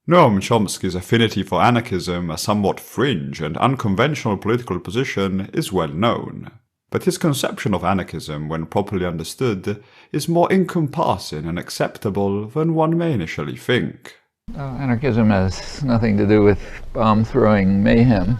Noam Chomsky's affinity for anarchism, a somewhat fringe and unconventional political position, is well known. But his conception of anarchism, when properly understood, is more encompassing and acceptable than one may initially think. Anarchism has nothing to do with bomb-throwing mayhem.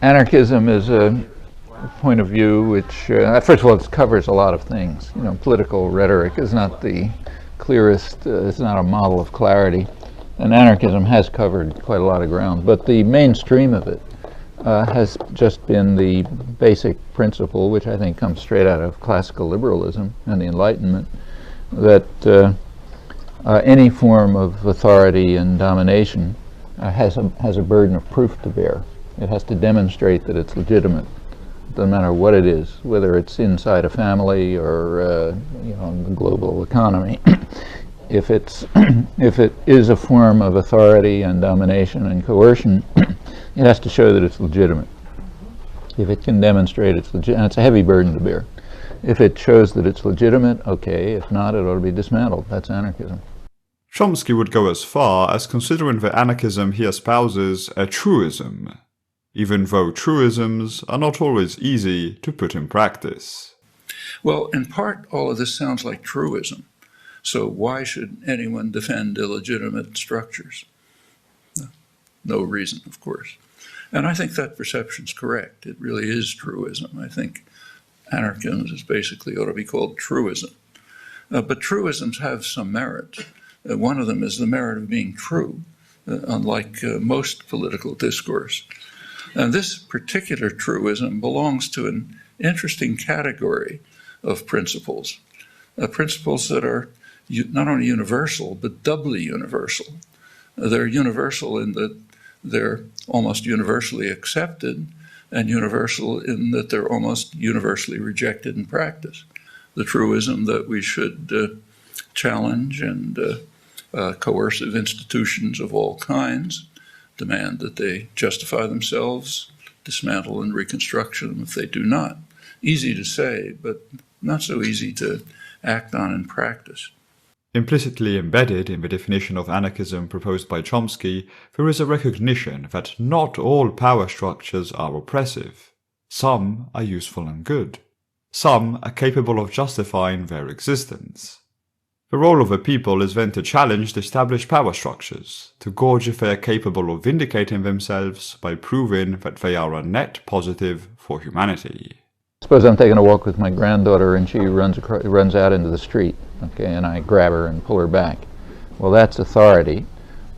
Anarchism is a point of view which, first of all, it covers a lot of things. Political rhetoric is not the clearest, it's not a model of clarity, and anarchism has covered quite a lot of ground. But the mainstream of it has just been the basic principle, which I think comes straight out of classical liberalism and the Enlightenment, that any form of authority and domination has a burden of proof to bear. It has to demonstrate that it's legitimate. It doesn't matter what it is, whether it's inside a family or the global economy. If it is a form of authority and domination and coercion, it has to show that it's legitimate. If it can demonstrate it's legitimate, and it's a heavy burden to bear. If it shows that it's legitimate, okay. If not, it ought to be dismantled. That's anarchism. Chomsky would go as far as considering the anarchism he espouses a truism, even though truisms are not always easy to put in practice. Well, in part, all of this sounds like truism. So why should anyone defend illegitimate structures? No reason, of course. And I think that perception's correct. It really is truism. I think anarchism is basically ought to be called truism. But truisms have some merits. One of them is the merit of being true, unlike most political discourse. And this particular truism belongs to an interesting category of principles, principles that are not only universal, but doubly universal. They're universal in that they're almost universally accepted, and universal in that they're almost universally rejected in practice. The truism that we should challenge and coercive institutions of all kinds, demand that they justify themselves, dismantle and reconstruct them if they do not. Easy to say, but not so easy to act on in practice. Implicitly embedded in the definition of anarchism proposed by Chomsky, there is a recognition that not all power structures are oppressive. Some are useful and good. Some are capable of justifying their existence. The role of the people is then to challenge the established power structures, to gauge if they are capable of vindicating themselves by proving that they are a net positive for humanity. Suppose I'm taking a walk with my granddaughter and she runs out into the street, okay, and I grab her and pull her back. Well, that's authority,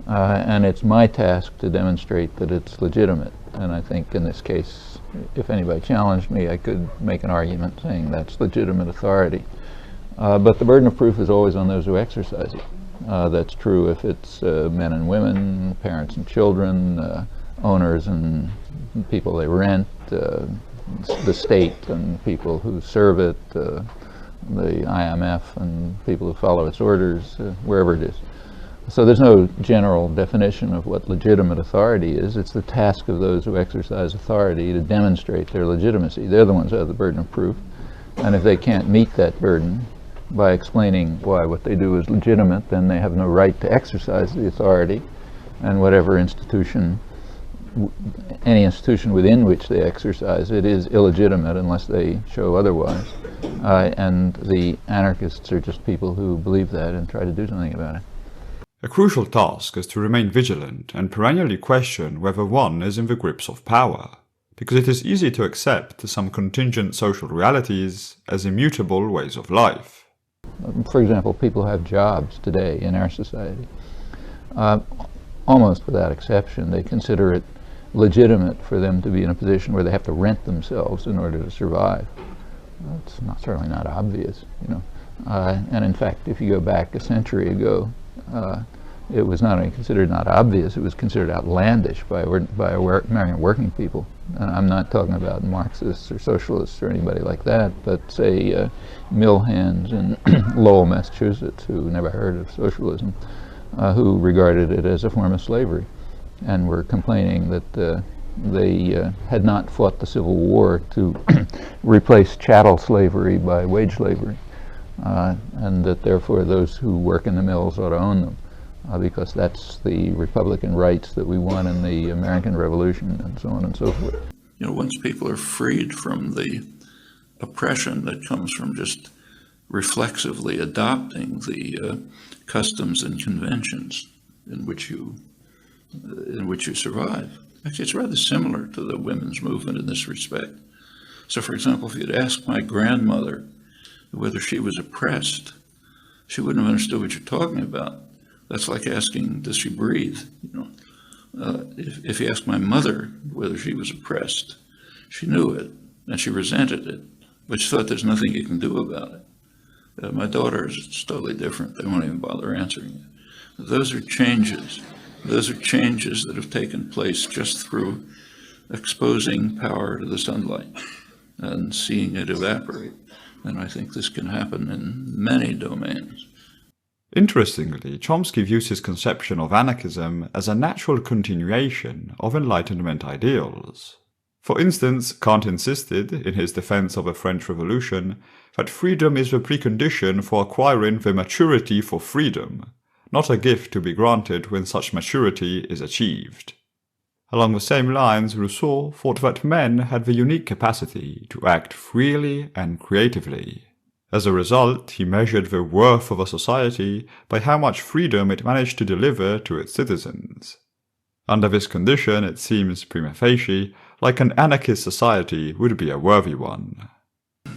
and it's my task to demonstrate that it's legitimate. And I think in this case, if anybody challenged me, I could make an argument saying that's legitimate authority. But the burden of proof is always on those who exercise it. That's true if it's men and women, parents and children, owners and people they rent, the state and people who serve it, the IMF and people who follow its orders, wherever it is. So there's no general definition of what legitimate authority is. It's the task of those who exercise authority to demonstrate their legitimacy. They're the ones who have the burden of proof. And if they can't meet that burden by explaining why what they do is legitimate, then they have no right to exercise the authority, and whatever institution, any institution within which they exercise it is illegitimate unless they show otherwise. And the anarchists are just people who believe that and try to do something about it. A crucial task is to remain vigilant and perennially question whether one is in the grips of power, because it is easy to accept some contingent social realities as immutable ways of life. For example, people have jobs today in our society. Almost without exception, they consider it legitimate for them to be in a position where they have to rent themselves in order to survive. It's certainly not obvious, and in fact, if you go back a century ago, it was not only considered not obvious, it was considered outlandish by American working people. And I'm not talking about Marxists or socialists or anybody like that, but say mill hands in Lowell, Massachusetts, who never heard of socialism, who regarded it as a form of slavery, and were complaining that they had not fought the Civil War to replace chattel slavery by wage slavery, and that therefore those who work in the mills ought to own them. because that's the Republican rights that we won in the American Revolution, and so on and so forth. You know, once people are freed from the oppression that comes from just reflexively adopting the customs and conventions in which you survive. Actually, it's rather similar to the women's movement in this respect. So, for example, if you'd asked my grandmother whether she was oppressed, she wouldn't have understood what you're talking about. That's like asking, does she breathe? You know, if you asked my mother whether she was oppressed, she knew it and she resented it, but she thought there's nothing you can do about it. My daughter is totally different. They won't even bother answering it. Those are changes. Those are changes that have taken place just through exposing power to the sunlight and seeing it evaporate. And I think this can happen in many domains. Interestingly, Chomsky views his conception of anarchism as a natural continuation of Enlightenment ideals. For instance, Kant insisted, in his defense of the French Revolution, that freedom is the precondition for acquiring the maturity for freedom, not a gift to be granted when such maturity is achieved. Along the same lines, Rousseau thought that men had the unique capacity to act freely and creatively. As a result, he measured the worth of a society by how much freedom it managed to deliver to its citizens. Under this condition, it seems prima facie like an anarchist society would be a worthy one.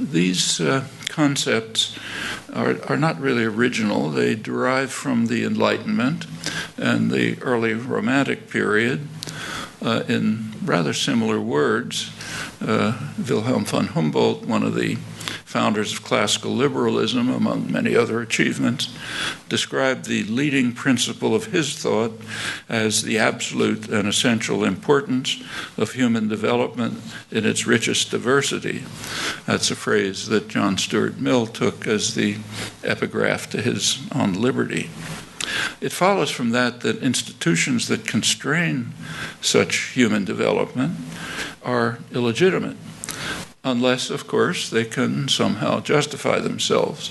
These concepts are not really original. They derive from the Enlightenment and the early Romantic period in rather similar words. Wilhelm von Humboldt, one of the founders of classical liberalism, among many other achievements, described the leading principle of his thought as the absolute and essential importance of human development in its richest diversity. That's a phrase that John Stuart Mill took as the epigraph to his On Liberty. It follows from that institutions that constrain such human development are illegitimate, unless, of course, they can somehow justify themselves.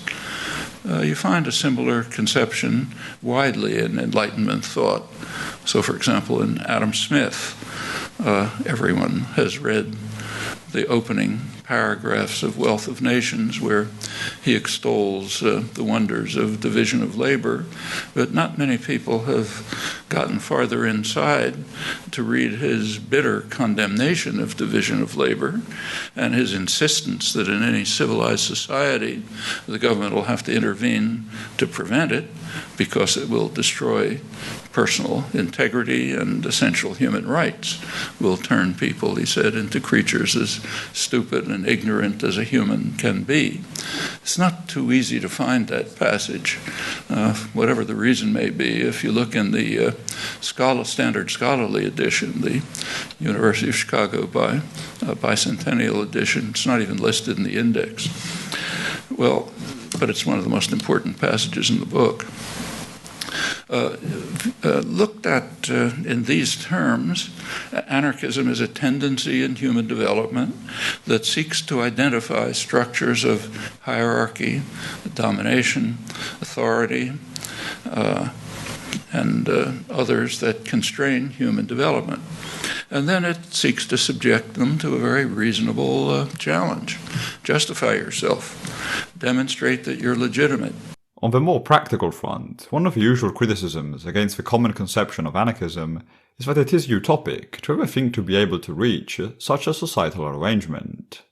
You find a similar conception widely in Enlightenment thought. So, for example, in Adam Smith, everyone has read the opening paragraphs of Wealth of Nations, where he extols the wonders of division of labor, but not many people have gotten farther inside to read his bitter condemnation of division of labor and his insistence that in any civilized society the government will have to intervene to prevent it because it will destroy personal integrity and essential human rights, will turn people, he said, into creatures as stupid and ignorant as a human can be. It's not too easy to find that passage, whatever the reason may be. If you look in the standard scholarly edition, the University of Chicago bicentennial edition, it's not even listed in the index. Well, but it's one of the most important passages in the book. Looked at in these terms, anarchism is a tendency in human development that seeks to identify structures of hierarchy, domination, authority, and others that constrain human development. And then it seeks to subject them to a very reasonable challenge. Justify yourself. Demonstrate that you're legitimate. On the more practical front, one of the usual criticisms against the common conception of anarchism is that it is utopic to ever think to be able to reach such a societal arrangement.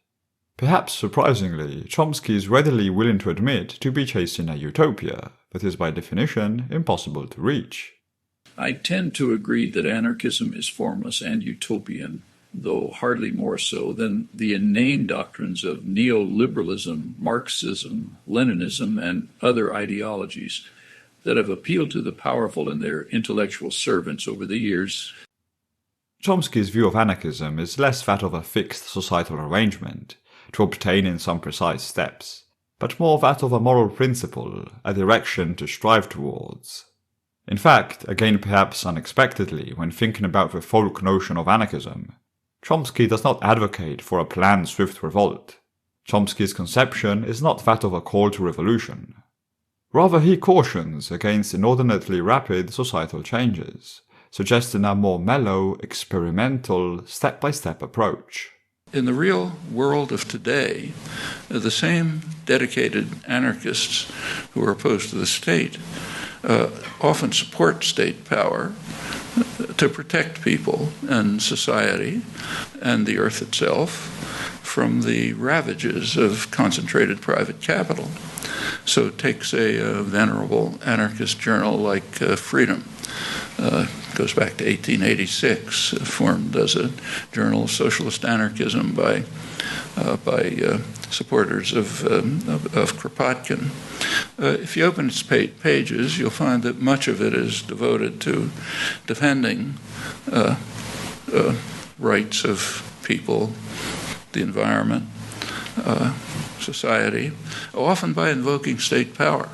Perhaps surprisingly, Chomsky is readily willing to admit to be chasing a utopia that is by definition impossible to reach. I tend to agree that anarchism is formless and utopian, though hardly more so than the inane doctrines of neoliberalism, Marxism, Leninism, and other ideologies that have appealed to the powerful and their intellectual servants over the years. Chomsky's view of anarchism is less that of a fixed societal arrangement, to obtain in some precise steps, but more that of a moral principle, a direction to strive towards. In fact, again perhaps unexpectedly when thinking about the folk notion of anarchism, Chomsky does not advocate for a planned swift revolt. Chomsky's conception is not that of a call to revolution. Rather, he cautions against inordinately rapid societal changes, suggesting a more mellow, experimental, step-by-step approach. In the real world of today, the same dedicated anarchists who are opposed to the state often support state power to protect people and society and the earth itself from the ravages of concentrated private capital. So take, say, a venerable anarchist journal like Freedom. Goes back to 1886, formed as a journal of socialist anarchism by supporters of Kropotkin. If you open its pages, you'll find that much of it is devoted to defending rights of people, the environment, society, often by invoking state power,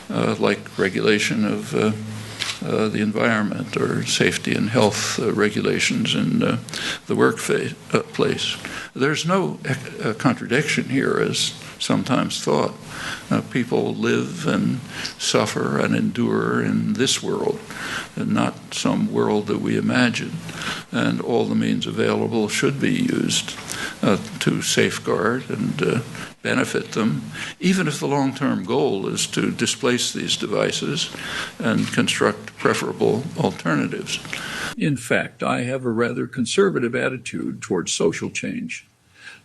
like regulation of the environment or safety and health regulations in the workplace. There's no contradiction here, as sometimes thought. People live and suffer and endure in this world, and not some world that we imagine. And all the means available should be used to safeguard and benefit them, even if the long-term goal is to displace these devices and construct preferable alternatives. In fact, I have a rather conservative attitude towards social change.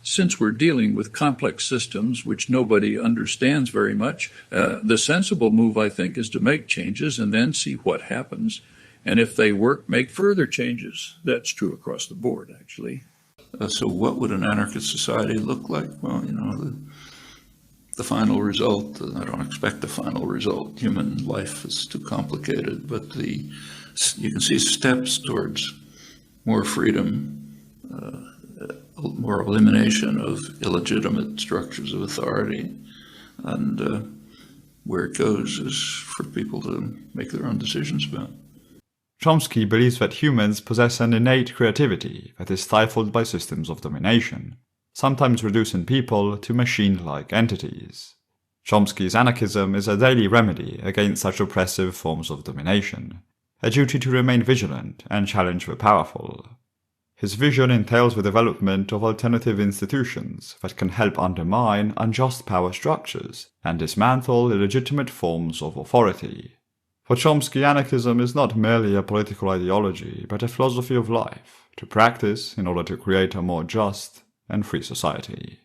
Since we're dealing with complex systems which nobody understands very much, the sensible move, I think, is to make changes and then see what happens. And if they work, make further changes. That's true across the board, actually. So what would an anarchist society look like? Well, the final result, I don't expect the final result. Human life is too complicated, but you can see steps towards more freedom, more elimination of illegitimate structures of authority, and where it goes is for people to make their own decisions about. Chomsky believes that humans possess an innate creativity that is stifled by systems of domination, sometimes reducing people to machine-like entities. Chomsky's anarchism is a daily remedy against such oppressive forms of domination, a duty to remain vigilant and challenge the powerful. His vision entails the development of alternative institutions that can help undermine unjust power structures and dismantle illegitimate forms of authority. For Chomsky, anarchism is not merely a political ideology, but a philosophy of life, to practice in order to create a more just and free society.